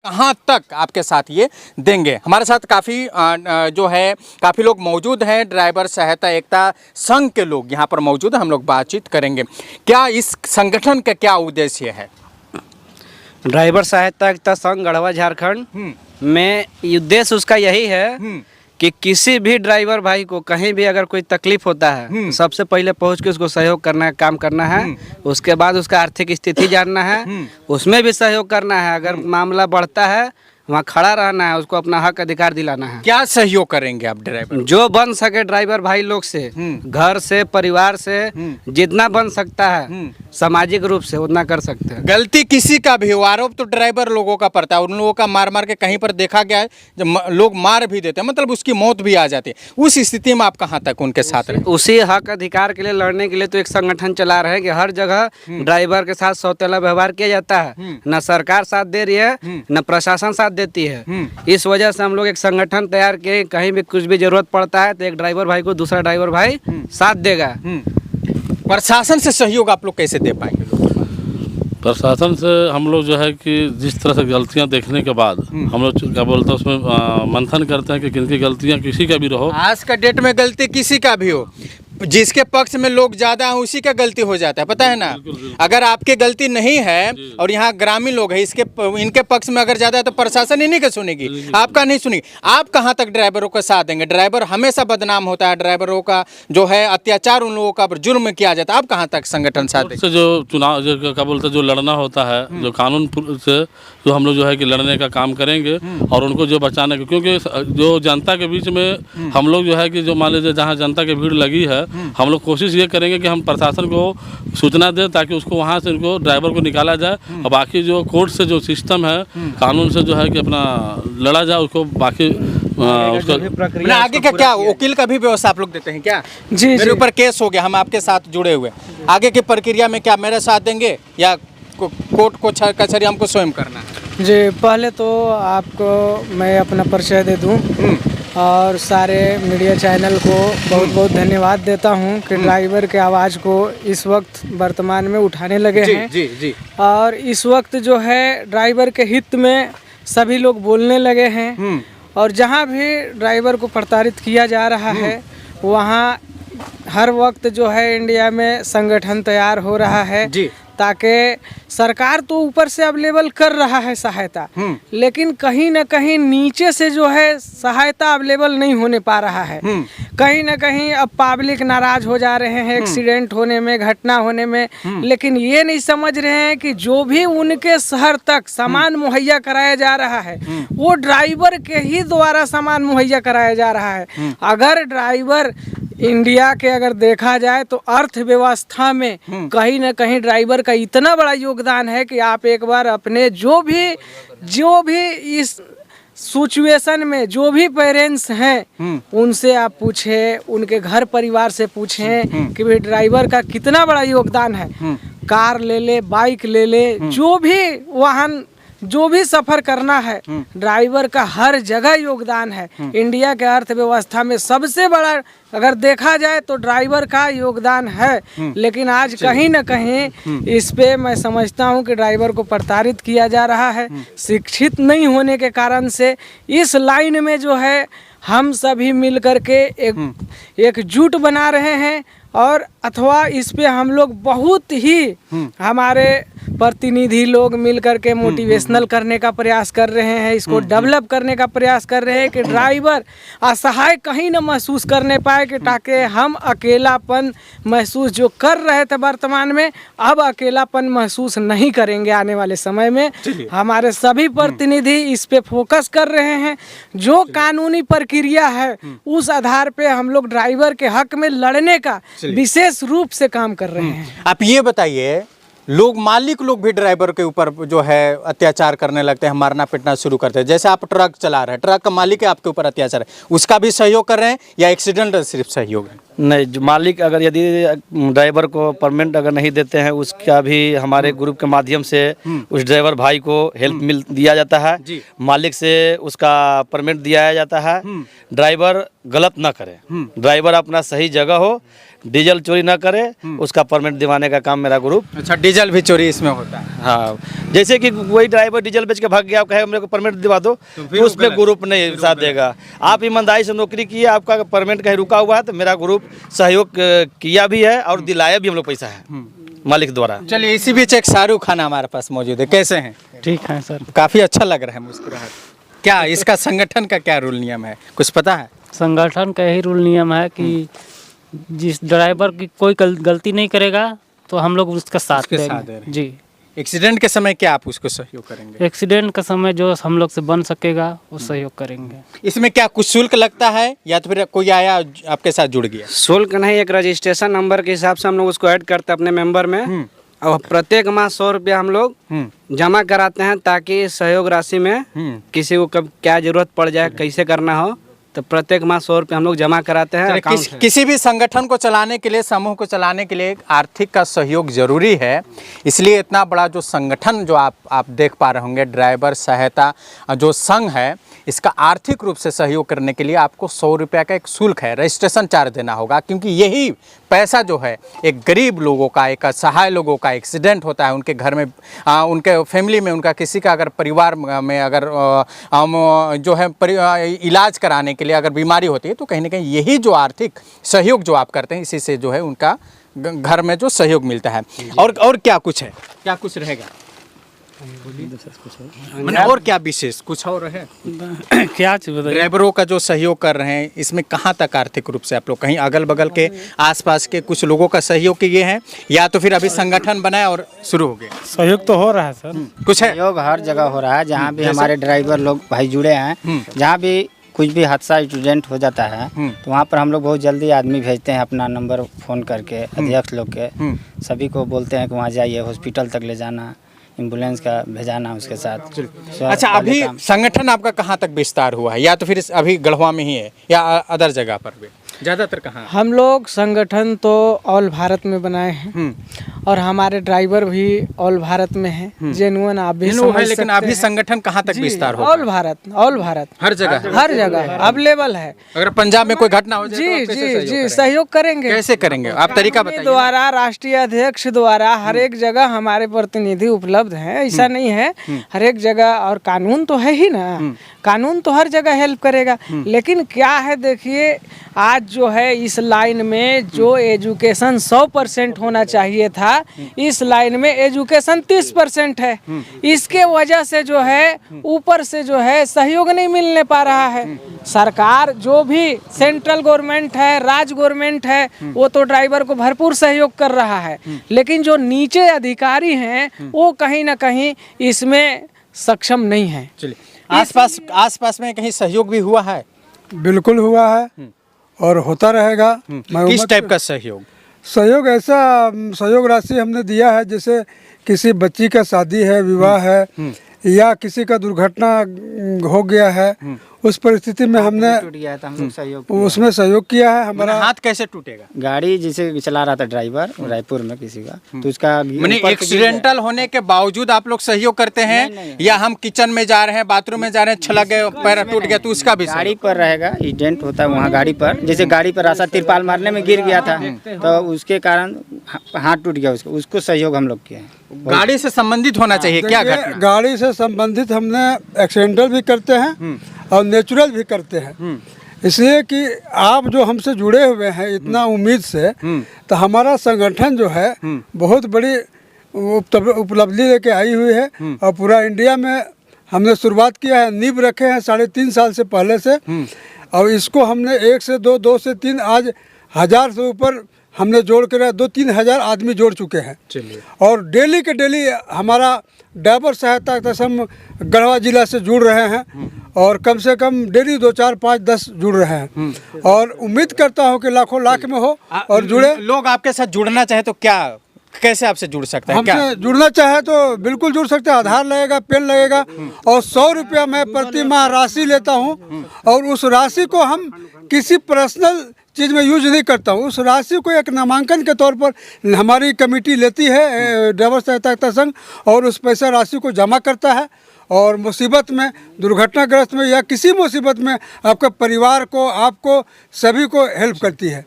कहाँ तक आपके साथ ये देंगे। हमारे साथ काफ़ी लोग मौजूद हैं, ड्राइवर सहायता एकता संघ के लोग यहाँ पर मौजूद हैं। हम लोग बातचीत करेंगे क्या इस संगठन का क्या उद्देश्य है। ड्राइवर सहायता एकता संघ गढ़वा झारखंड में उद्देश्य उसका यही है कि किसी भी ड्राइवर भाई को कहीं भी अगर कोई तकलीफ होता है तो सबसे पहले पहुंच के उसको सहयोग करना है, काम करना है। उसके बाद उसका आर्थिक स्थिति जानना है, उसमें भी सहयोग करना है। अगर मामला बढ़ता है वहाँ खड़ा रहना है, उसको अपना हक अधिकार दिलाना है। क्या सहयोग करेंगे आप ड्राइवर? जो बन सके ड्राइवर भाई लोग से, घर से, परिवार से, जितना बन सकता है सामाजिक रूप से उतना कर सकते हैं। गलती किसी का भी हो, आरोप तो ड्राइवर लोगों का पड़ता है। उन लोगों का मार के कहीं पर देखा गया है जब लोग मार भी देते हैं, मतलब उसकी मौत भी आ जाती है। उस स्थिति में आप कहाँ तक उनके साथ रहे? उसी हक अधिकार के लिए लड़ने के लिए तो एक संगठन चला रहे हैं कि हर जगह ड्राइवर के साथ सौतेला व्यवहार किया जाता है। न सरकार साथ दे रही है, न प्रशासन साथ देती है। इस वजह से हम लोग एक संगठन तैयार किए, कहीं भी कुछ भी जरूरत पड़ता है तो एक ड्राइवर भाई को दूसरा ड्राइवर भाई साथ देगा। प्रशासन से सहयोग आप लोग कैसे दे पाएंगे? प्रशासन से हम लोग जो है कि जिस तरह से गलतियां देखने के बाद हम लोग क्या बोलते हैं उसमें मंथन करते हैं कि किनकी गलतियां किसी का भी रहो। आज का डेट में गलती किसी का भी हो, जिसके पक्ष में लोग ज्यादा हैं उसी का गलती हो जाता है, पता है ना। अगर आपकी गलती नहीं है और यहाँ ग्रामीण लोग हैं, इनके पक्ष में अगर ज्यादा है तो प्रशासन इन्हीं का सुनेगी, आपका नहीं सुनेगी। आप कहाँ तक ड्राइवरों का साथ देंगे? ड्राइवर हमेशा बदनाम होता है, ड्राइवरों का जो है अत्याचार, उन लोगों का जुर्म किया जाता है। आप कहाँ तक संगठन साथ देंगे? जो चुनाव जो क्या बोलते हैं जो लड़ना होता है, जो कानून से जो हम लोग जो है कि लड़ने का काम करेंगे और उनको जो बचाने का, क्योंकि जो जनता के बीच में हम लोग जो है कि जो मान लीजिए जहाँ जनता की भीड़ लगी है, हम लोग कोशिश ये करेंगे कि हम प्रशासन को सूचना दें ताकि उसको वहाँ से उनको ड्राइवर को निकाला जाए और बाकी जो कोर्ट से जो सिस्टम है, कानून से जो है कि अपना लड़ा जाए उसको। बाकी उसका आगे का क्या वकील का भी व्यवस्था आप लोग देते हैं क्या? जी, मेरे ऊपर केस हो गया, हम आपके साथ जुड़े हुए, आगे की प्रक्रिया में क्या मेरे साथ देंगे या कोर्ट को कचहरी हमको स्वयं करना है? जी, पहले तो आपको मैं अपना परिचय दे दूं और सारे मीडिया चैनल को बहुत बहुत धन्यवाद देता हूं कि ड्राइवर के आवाज़ को इस वक्त वर्तमान में उठाने लगे हैं। जी जी। और इस वक्त जो है ड्राइवर के हित में सभी लोग बोलने लगे हैं और जहां भी ड्राइवर को प्रताड़ित किया जा रहा है वहां हर वक्त जो है इंडिया में संगठन तैयार हो रहा है जी, ताकि सरकार तो ऊपर से अवेलेबल कर रहा है सहायता, लेकिन कहीं ना कहीं नीचे से जो है सहायता अवेलेबल नहीं होने पा रहा है। कहीं ना कहीं अब पब्लिक नाराज हो जा रहे हैं एक्सीडेंट होने में, घटना होने में, लेकिन ये नहीं समझ रहे हैं कि जो भी उनके शहर तक सामान मुहैया कराया जा रहा है वो ड्राइवर के ही द्वारा सामान मुहैया कराया जा रहा है। अगर ड्राइवर इंडिया के अगर देखा जाए तो अर्थव्यवस्था में कहीं ना कहीं ड्राइवर का इतना बड़ा योगदान है कि आप एक बार अपने जो भी इस सिचुएशन में जो भी पेरेंट्स हैं उनसे आप पूछें, उनके घर परिवार से पूछें कि भाई ड्राइवर का कितना बड़ा योगदान है। कार ले ले, बाइक ले ले, जो भी वाहन, जो भी सफर करना है, ड्राइवर का हर जगह योगदान है। इंडिया के अर्थव्यवस्था में सबसे बड़ा अगर देखा जाए तो ड्राइवर का योगदान है, लेकिन आज कहीं ना कहीं इस पे मैं समझता हूं कि ड्राइवर को प्रताड़ित किया जा रहा है। शिक्षित नहीं होने के कारण से इस लाइन में जो है हम सभी मिल करके एक जुट बना रहे हैं और अथवा इस पे हम लोग बहुत ही हमारे प्रतिनिधि लोग मिल करके मोटिवेशनल करने का प्रयास कर रहे हैं, इसको डेवलप करने का प्रयास कर रहे हैं कि ड्राइवर असहाय कहीं न महसूस करने पाए, कि ताकि हम अकेलापन महसूस जो कर रहे थे वर्तमान में अब अकेलापन महसूस नहीं करेंगे आने वाले समय में। हमारे सभी प्रतिनिधि इस पे फोकस कर रहे हैं। जो कानूनी प्रक्रिया है उस आधार पे हम लोग ड्राइवर के हक में लड़ने का विशेष रूप से काम कर रहे हैं। आप ये बताइए, मालिक लोग भी ड्राइवर के ऊपर जो है अत्याचार करने लगते हैं, मारना पीटना शुरू करते हैं। जैसे आप ट्रक चला रहे हैं, ट्रक का मालिक है आपके ऊपर अत्याचार है, उसका भी सहयोग कर रहे हैं या एक्सीडेंट सिर्फ सहयोग है? नहीं, जो मालिक अगर यदि ड्राइवर को परमिट अगर नहीं देते हैं उसका भी हमारे ग्रुप के माध्यम से उस ड्राइवर भाई को हेल्प दिया जाता है। मालिक से उसका परमिट दिया जाता है। ड्राइवर गलत ना करे, ड्राइवर अपना सही जगह हो, डीजल चोरी ना करे, उसका परमिट दिवाने का काम मेरा ग्रुप। अच्छा, डीजल भी चोरी इसमें होता है? हाँ, जैसे कि कोई ड्राइवर डीजल बेच के भाग गया, कहे मेरे को परमिट दिवा दो, तो उसमें ग्रुप नहीं साथ देगा। आप ईमानदारी से नौकरी किए, आपका परमिट कहीं रुका हुआ है तो मेरा ग्रुप सहयोग किया भी है और दिलाया भी हम लोग पैसा है मालिक द्वारा। चलिए, इसी बीच एक शाहरुख खान हमारे पास मौजूद है। कैसे हैं? ठीक है सर। काफ़ी अच्छा लग रहा है मुस्कुराहट। क्या इसका संगठन का क्या रूल नियम है, कुछ पता है? संगठन का यही रूल नियम है कि जिस ड्राइवर की कोई गलती नहीं करेगा तो हम लोग उसका साथ उसके साथ दे देंगे। रहे हैं। जी, एक्सीडेंट के समय क्या आप उसको सहयोग करेंगे? एक्सीडेंट का समय जो हम लोग से बन सकेगा वो सहयोग करेंगे। इसमें क्या कुछ शुल्क लगता है या तो फिर कोई आया आपके साथ जुड़ गया? शुल्क नहीं, एक रजिस्ट्रेशन नंबर के हिसाब से हम लोग उसको ऐड करते हैं अपने मेंबर में, और प्रत्येक माह 100 रुपया हम लोग जमा कराते हैं, ताकि सहयोग राशि में किसी को कब क्या जरूरत पड़ जाए, कैसे करना हो, तो प्रत्येक माह 100 रुपया हम लोग जमा कराते हैं। अकाउंट से। किसी भी संगठन को चलाने के लिए, समूह को चलाने के लिए आर्थिक का सहयोग जरूरी है। इसलिए इतना बड़ा जो संगठन जो आप देख पा रहे होंगे, ड्राइवर सहायता जो संघ है, इसका आर्थिक रूप से सहयोग करने के लिए आपको 100 रुपया का एक शुल्क है, रजिस्ट्रेशन चार्ज देना होगा, क्योंकि यही पैसा जो है एक गरीब लोगों का, एक असहाय लोगों का एक्सीडेंट होता है, उनके घर में, उनके फैमिली में, उनका किसी का अगर परिवार में अगर जो है इलाज कराने के लिए अगर बीमारी होती है, तो कहीं ना कहीं यही जो आर्थिक सहयोग जो आप करते हैं, इसी से जो है उनका घर में जो सहयोग मिलता है। और क्या कुछ है, क्या कुछ रहेगा मैंने, और क्या विशेष कुछ और है? क्या चीज़ बताइए? ड्राइवरों का जो सहयोग कर रहे हैं, इसमें कहाँ तक आर्थिक रूप से आप लोग, कहीं अगल बगल के आसपास के कुछ लोगों का सहयोग किए हैं, या तो फिर अभी संगठन बनाया और शुरू हो गया? सहयोग तो हो रहा है सर। कुछ है? सहयोग हर जगह हो रहा है, जहाँ भी हमारे ड्राइवर लोग भाई जुड़े हैं, जहाँ भी कुछ भी हादसा एक्सीडेंट हो जाता है तो वहाँ पर हम लोग बहुत जल्दी आदमी भेजते हैं, अपना नंबर फ़ोन करके अध्यक्ष लोग के सभी को बोलते हैं कि वहाँ जाइए, हॉस्पिटल तक ले जाना, एम्बुलेंस का भेजाना उसके साथ। अच्छा, अभी संगठन आपका कहाँ तक विस्तार हुआ है, या तो फिर अभी गढ़वा में ही है या अदर जगह पर भी? ज़्यादातर कहाँ? हम लोग संगठन तो ऑल भारत में बनाए हैं, और हमारे ड्राइवर भी ऑल भारत में हैं, जेन्युइन आप भी समझ है, लेकिन सकते अभी हैं। संगठन कहाँ तक जी, विस्तार हो? ऑल भारत हर जगह, हर जगह अवेलेबल है। अगर पंजाब में कोई घटना हो जाए जी तो आप कैसे जी सहयोग जी करेंगे? सहयोग करेंगे। कैसे करेंगे आप, तरीका अपने बताइए। द्वारा, राष्ट्रीय अध्यक्ष द्वारा हर एक जगह हमारे प्रतिनिधि उपलब्ध हैं, ऐसा नहीं है, हर एक जगह, और कानून तो है ही ना, कानून तो हर जगह हेल्प करेगा। लेकिन क्या है, देखिए आज जो है इस लाइन में जो एजुकेशन 100% होना चाहिए था, इस लाइन में एजुकेशन 30% है। इसके वजह से जो है ऊपर से जो है सहयोग नहीं मिलने पा रहा है। सरकार जो भी सेंट्रल गवर्नमेंट है, राज्य गवर्नमेंट है, वो तो ड्राइवर को भरपूर सहयोग कर रहा है, लेकिन जो नीचे अधिकारी हैं वो कहीं ना कहीं इसमें सक्षम नहीं है। चलिए, आसपास में कहीं सहयोग भी हुआ है? बिल्कुल हुआ है और होता रहेगा। किस टाइप का सहयोग? सहयोग ऐसा सहयोग राशि हमने दिया है, जैसे किसी बच्ची का शादी है, विवाह है, या किसी का दुर्घटना हो गया है, उस परिस्थिति में हमने टूट गया था, हम लोग सहयोग उसमें सहयोग किया है। हमारा हाथ कैसे टूटेगा? गाड़ी जिसे चला रहा था ड्राइवर रायपुर में किसी का, तो उसका मैंने एक्सीडेंटल होने के बावजूद आप लोग सहयोग करते हैं? या हम किचन में जा रहे हैं, बाथरूम में जा रहे हैं, छलक गए, पैर टूट गया, तो उसका भी गाड़ी पर रहेगा, एक्सीडेंट होता है वहाँ गाड़ी पर, जैसे गाड़ी पर रास्ता तिरपाल मारने में गिर गया था तो उसके कारण हाथ टूट गया, उसको सहयोग हम लोग किए हैं। गाड़ी से संबंधित होना चाहिए क्या देखिए, घटना? गाड़ी से संबंधित हमने एक्सीडेंटल भी करते हैं और नेचुरल भी करते हैं, इसलिए कि आप जो हमसे जुड़े हुए हैं इतना उम्मीद से, तो हमारा संगठन जो है बहुत बड़ी उपलब्धि लेके आई हुई है, और पूरा इंडिया में हमने शुरुआत किया है, नींव रखे हैं 3.5 साल से पहले से, और इसको हमने 1 से 2, 2 से 3, आज 1000 से ऊपर हमने जोड़ कर 2-3 हज़ार आदमी जोड़ चुके हैं। चलिए, और डेली के डेली हमारा ड्राइवर सहायता संघ गढ़वा जिला से जुड़ रहे हैं, और कम से कम डेली 2, 4, 5, 10 जुड़ रहे हैं, और उम्मीद करता हूँ कि लाखों लाख में हो और जुड़े। लोग आपके साथ जुड़ना चाहे तो क्या, कैसे आपसे जुड़ सकते हैं? क्या हमसे जुड़ना चाहे तो बिल्कुल जुड़ सकते हैं। आधार लगेगा, पेन लगेगा, और 100 रुपया मैं प्रति माह राशि लेता हूँ, और उस राशि को हम किसी पर्सनल चीज़ में यूज नहीं करता हूँ। उस राशि को एक नामांकन के तौर पर हमारी कमेटी लेती है, ड्राइवर सहायता संघ, और उस पैसा राशि को जमा करता है, और मुसीबत में, दुर्घटनाग्रस्त में, या किसी मुसीबत में आपके परिवार को, आपको सभी को हेल्प करती है।